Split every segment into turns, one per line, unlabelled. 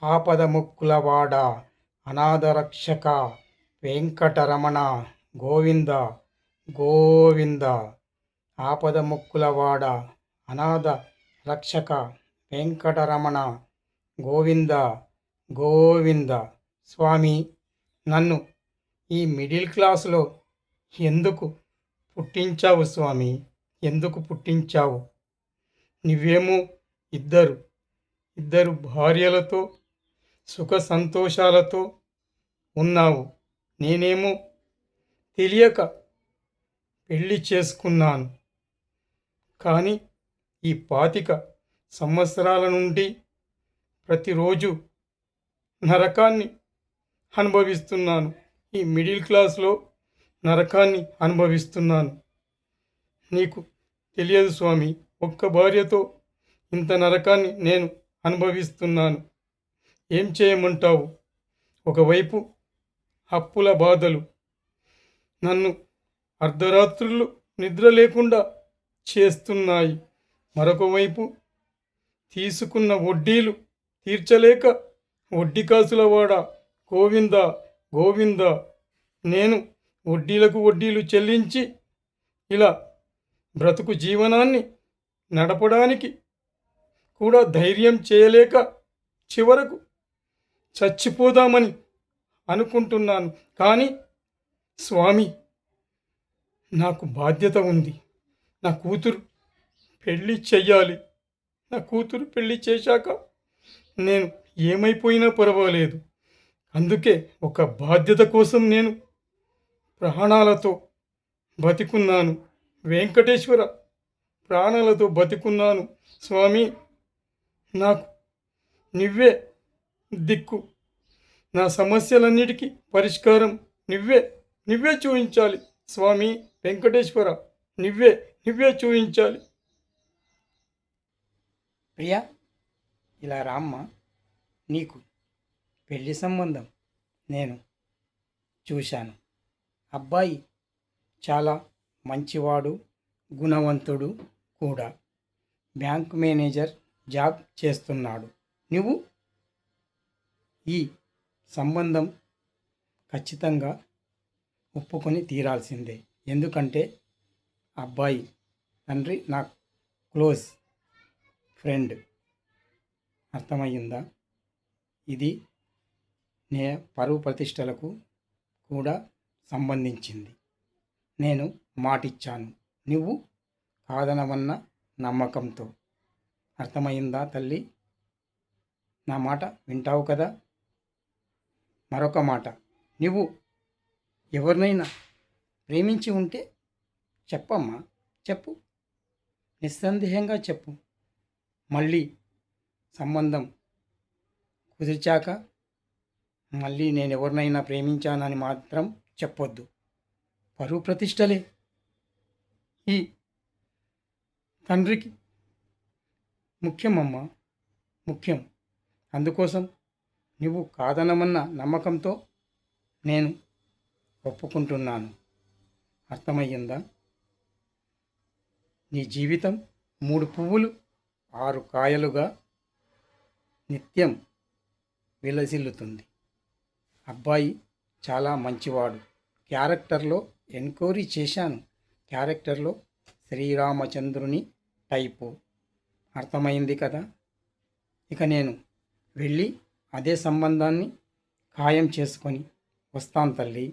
ఆపదముక్కులవాడ అనాథరక్షక వెంకటరమణ గోవింద గోవింద. ఆపదముక్కులవాడ అనాథ రక్షక వెంకటరమణ గోవింద గోవింద. స్వామి, నన్ను ఈ మిడిల్ క్లాసులో ఎందుకు పుట్టించావు స్వామి? ఎందుకు పుట్టించావు? నువ్వేమో ఇద్దరు భార్యలతో సుఖ సంతోషాలతో ఉన్నావు. నేనేమో తెలియక పెళ్లి చేసుకున్నాను. కానీ ఈ 25 సంవత్సరాల నుండి ప్రతిరోజు నరకాన్ని అనుభవిస్తున్నాను. ఈ మిడిల్ క్లాస్లో నరకాన్ని అనుభవిస్తున్నాను. నీకు తెలియదు స్వామి, ఒక్క భార్యతో ఇంత నరకాన్ని నేను అనుభవిస్తున్నాను. ఏం చేయమంటావు? ఒకవైపు అప్పుల బాధలు నన్ను అర్ధరాత్రులు నిద్ర లేకుండా చేస్తున్నాయి. మరొక వైపు తీసుకున్న వడ్డీలు తీర్చలేక వడ్డీ కాసులవాడ గోవింద గోవింద. నేను వడ్డీలకు వడ్డీలు చెల్లించి ఇలా బ్రతుకు జీవనాన్ని నడపడానికి కూడా ధైర్యం చేయలేక చివరకు చచ్చిపోదామని అనుకుంటున్నాను. కానీ స్వామి, నాకు బాధ్యత ఉంది. నా కూతురు పెళ్ళి చెయ్యాలి. నా కూతురు పెళ్ళి చేశాక నేను ఏమైపోయినా పర్వాలేదు. అందుకే ఒక బాధ్యత కోసం నేను ప్రాణాలతో బతికున్నాను. వెంకటేశ్వర, ప్రాణాలతో బతికున్నాను. స్వామి, నాకు నువ్వే దిక్కు. నా సమస్యలన్నిటికీ పరిష్కారం నువ్వే చూపించాలి. స్వామి వెంకటేశ్వర, నువ్వే చూపించాలి. ప్రియా, ఇలా రామ్మ. నీకు పెళ్లి సంబంధం నేను చూశాను. అబ్బాయి చాలా మంచివాడు, గుణవంతుడు కూడా. బ్యాంక్ మేనేజర్ జాబ్ చేస్తున్నాడు. నువ్వు ఈ సంబంధం ఖచ్చితంగా ఒప్పుకొని తీరాల్సిందే. ఎందుకంటే అబ్బాయి తండ్రి నా క్లోజ్ ఫ్రెండ్. అర్థమయ్యిందా? ఇది నే పరువు ప్రతిష్టలకు కూడా సంబంధించింది. నేను మాటిచ్చాను, నువ్వు కాదనవన్న నమ్మకంతో. అర్థమైందా తల్లి? నా మాట వింటావు కదా? మరొక మాట, నువ్వు ఎవరినైనా ప్రేమించి ఉంటే చెప్పమ్మా, చెప్పు. నిస్సందేహంగా చెప్పు. మళ్ళీ సంబంధం కుదిర్చాక మళ్ళీ నేను ఎవరినైనా ప్రేమించానని మాత్రం చెప్పొద్దు. పరువు ప్రతిష్టలే ఈ తండ్రికి ముఖ్యమమ్మా, ముఖ్యం. అందుకోసం నువ్వు కాదనమన్న నమ్మకంతో నేను ఒప్పుకుంటున్నాను. అర్థమయ్యిందా? నీ జీవితం 3 పువ్వులు 6 కాయలుగా నిత్యం విలసిల్లుతుంది. అబ్బాయి చాలా మంచివాడు. క్యారెక్టర్లో ఎంక్వైరీ చేశాను. క్యారెక్టర్లో శ్రీరామచంద్రుని టైపు. అర్థమైంది కదా? ఇక నేను వెళ్ళి అదే సంబంధాన్ని ఖాయం చేసుకొని వస్తాను తల్లి.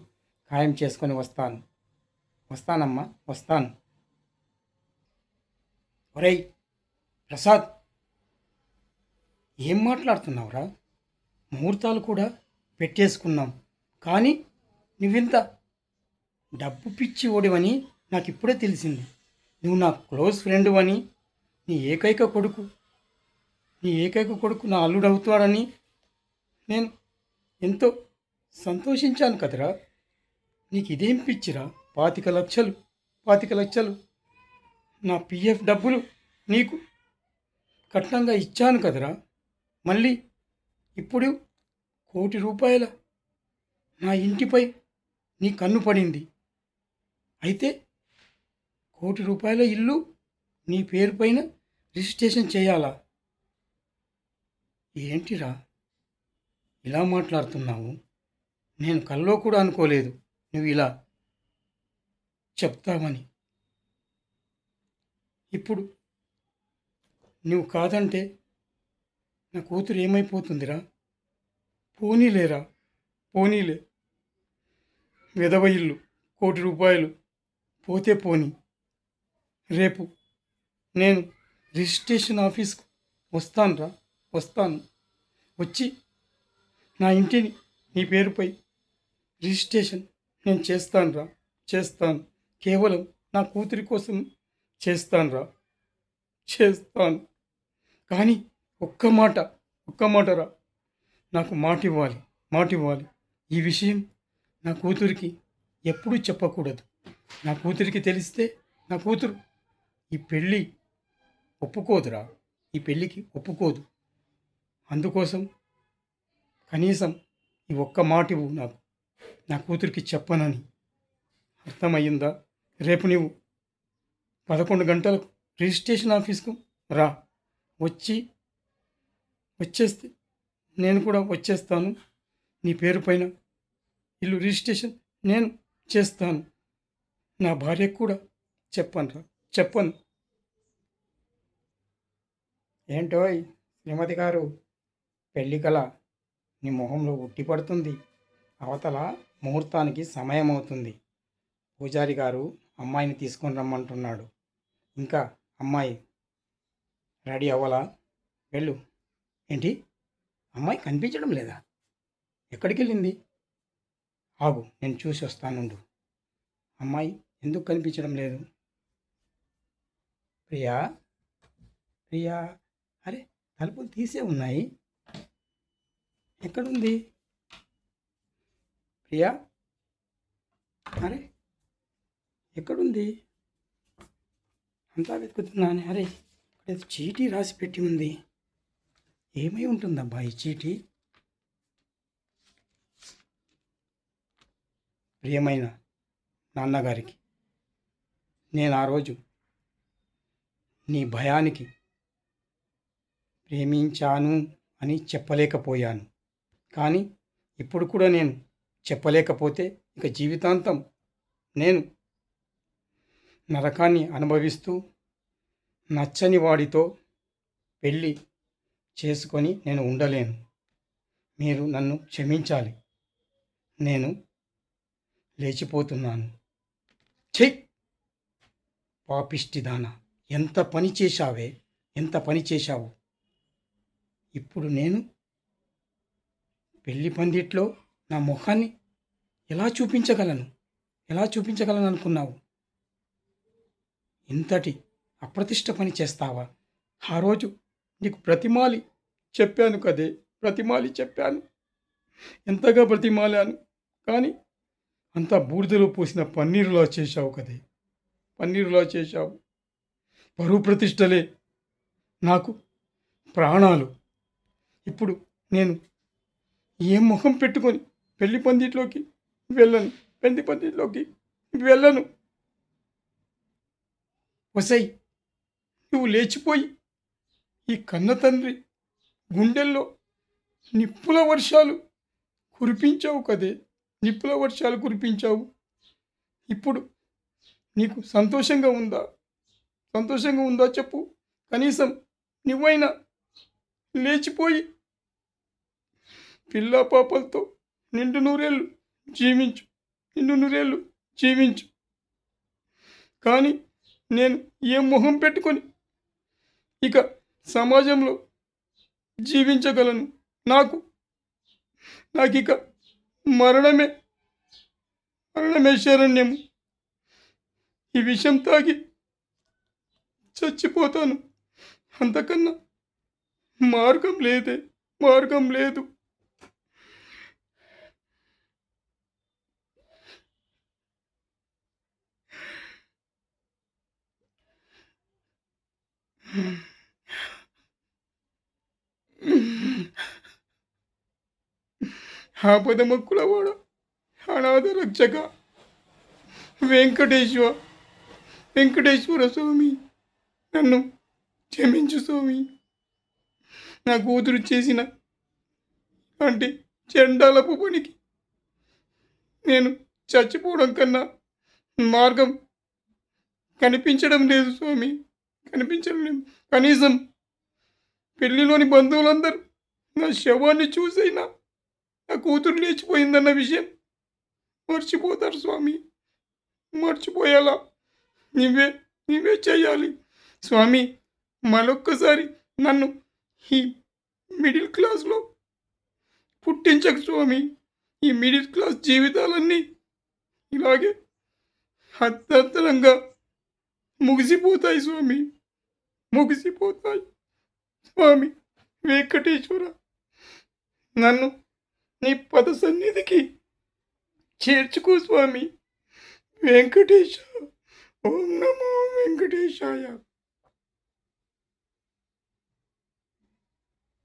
ఖాయం చేసుకొని వస్తానమ్మా, వస్తాను. ఒరేయ్ ప్రసాద్, ఏం మాట్లాడుతున్నావురా? ముహూర్తాలు కూడా పెట్టేసుకున్నాం, కానీ నువ్వింత డబ్బు పిచ్చి ఓడివని నాకు ఇప్పుడే తెలిసింది. నువ్వు నా క్లోజ్ ఫ్రెండ్ అని, నీ ఏకైక కొడుకు నా అల్లుడవుతాడని నేను ఎంతో సంతోషించాను కదరా. నీకు ఇదేం పిచ్చిరా? 25 లక్షలు నా పిఎఫ్ డబ్బులు నీకు కట్నంగా ఇచ్చాను కదరా. మళ్ళీ ఇప్పుడు ₹1,00,00,000 నా ఇంటిపై నీ కన్ను పడింది. అయితే ₹1,00,00,000 ఇల్లు నీ పేరు పైన రిజిస్ట్రేషన్ చేయాలా? ఏంటిరా ఇలా మాట్లాడుతున్నావు? నేను కల్లో కూడా అనుకోలేదు నువ్వు ఇలా చెప్తావని. ఇప్పుడు నువ్వు కాదంటే నా కూతురు ఏమైపోతుందిరా? పోనీలేరా, పోనీలే. విధవ ఇల్లు, ₹1,00,00,000 పోతే పోనీ. రేపు నేను రిజిస్ట్రేషన్ ఆఫీస్కు వస్తానురా, వస్తాను. వచ్చి నా ఇంటిని నీ పేరుపై రిజిస్ట్రేషన్ నేను చేస్తానురా, చేస్తాను. కేవలం నా కూతురి కోసం చేస్తానురా, చేస్తాను. కానీ ఒక్క మాటరా, నాకు మాట ఇవ్వాలి, మాట ఇవ్వాలి. ఈ విషయం నా కూతురికి ఎప్పుడూ చెప్పకూడదు. నా కూతురికి తెలిస్తే నా కూతురు ఈ పెళ్ళి ఒప్పుకోదురా, ఈ పెళ్ళికి ఒప్పుకోదు. అందుకోసం కనీసం ఈ ఒక్క మాట ఇవ్వు నాకు, నా కూతురికి చెప్పనని. అర్థమయ్యిందా? రేపు నీవు 11 గంటలకు రిజిస్ట్రేషన్ ఆఫీస్కు రా. వచ్చేస్తే నేను కూడా వచ్చేస్తాను. నీ పేరు పైన ఇల్లు రిజిస్ట్రేషన్ నేను చేస్తాను. నా భార్యకు కూడా చెప్పను. ఏంటోయ్ శ్రీమతి గారు, పెళ్ళి కల నీ మొహంలో ఉట్టి పడుతుంది. అవతల ముహూర్తానికి సమయం అవుతుంది. పూజారి గారు అమ్మాయిని తీసుకొని రమ్మంటున్నాడు. ఇంకా అమ్మాయి రెడీ అవ్వలా? వెళ్ళు. ఏంటి, అమ్మాయి కనిపించడం లేదా? ఎక్కడికి వెళ్ళింది? ఆగు, నేను చూసి వస్తానుండు. అమ్మాయి ఎందుకు కనిపించడం లేదు? ప్రియా, ప్రియా, అరే తలుపులు తీసే ఉన్నాయి. ఎక్కడుంది ప్రియా? అరే ఎక్కడుంది? అంతా వెతుకుతున్నాను. అరే ఇక్కడ చీటీ రాసి పెట్టి ఉంది. ఏమై ఉంటుందబ్బా ఈ చీటీ? ప్రియమైన నాన్నగారికి, నేను ఆ రోజు నీ భయానికి ప్రేమించాను అని చెప్పలేకపోయాను. కానీ ఇప్పుడు కూడా నేను చెప్పలేకపోతే ఇక జీవితాంతం నేను నరకాన్ని అనుభవిస్తూ నచ్చని వాడితో పెళ్ళి చేసుకొని నేను ఉండలేను. మీరు నన్ను క్షమించాలి. నేను లేచిపోతున్నాను. చెయ్ పాపిష్టిదానా, ఎంత పని చేశావే, ఎంత పని చేశావు. ఇప్పుడు నేను పెళ్లి పందిట్లో నా ముఖాన్ని ఎలా చూపించగలను అనుకున్నావు? ఇంతటి అప్రతిష్ట పని చేస్తావా? ఆ రోజు నీకు బ్రతిమాలి చెప్పాను. ఎంతగా బ్రతిమాలాను. కానీ అంతా బూడిదలో పోసిన పన్నీరులా చేశావు కదే, పన్నీరులా చేశావు. పరువు ప్రతిష్టలే నాకు ప్రాణాలు. ఇప్పుడు నేను ఏం ముఖం పెట్టుకొని పెళ్లి పందిట్లోకి వెళ్ళను. వసై, నువ్వు లేచిపోయి ఈ కన్న తండ్రి గుండెల్లో నిప్పుల వర్షాలు కురిపించావు కదే, ఇప్పుడు నీకు సంతోషంగా ఉందా చెప్పు. కనీసం నువ్వైనా లేచిపోయి పిల్ల పాపలతో నిండు నూరేళ్ళు జీవించు. కానీ నేను ఏం మొహం పెట్టుకొని ఇక సమాజంలో జీవించగలను? నాకు ఇక మరణమే శరణ్యము. ఈ విషం తాగి చచ్చిపోతాను. అంతకన్నా మార్గం లేదు. ఆపద మొక్కులవాడ, అనాథ రక్షక, వెంకటేశ్వర స్వామి, నన్ను క్షమించు స్వామి. నా కూతురు చేసిన అంటే
చెండాలపు పనికి నేను చచ్చిపోవడం కన్నా మార్గం కనిపించడం లేదు స్వామి, కనిపించడం లేదు. కనీసం పెళ్లిలోని బంధువులందరూ నా శవాన్ని చూసైనా నా కూతురు లేచిపోయిందన్న విషయం మర్చిపోతారు స్వామి. మర్చిపోయేలా నువ్వే నువ్వే చేయాలి స్వామి. మరొక్కసారి నన్ను ఈ మిడిల్ క్లాస్లో పుట్టించకు స్వామి. ఈ మిడిల్ క్లాస్ జీవితాలన్నీ ఇలాగే అర్ధంతరంగా ముగిసిపోతాయి స్వామి, ముగిసిపోతాయి. స్వామి వెంకటేశ్వర, నన్ను నీ పద సన్నిధికి చేర్చుకో స్వామి. వెంకటేశ, ఓం నమో వెంకటేశాయ.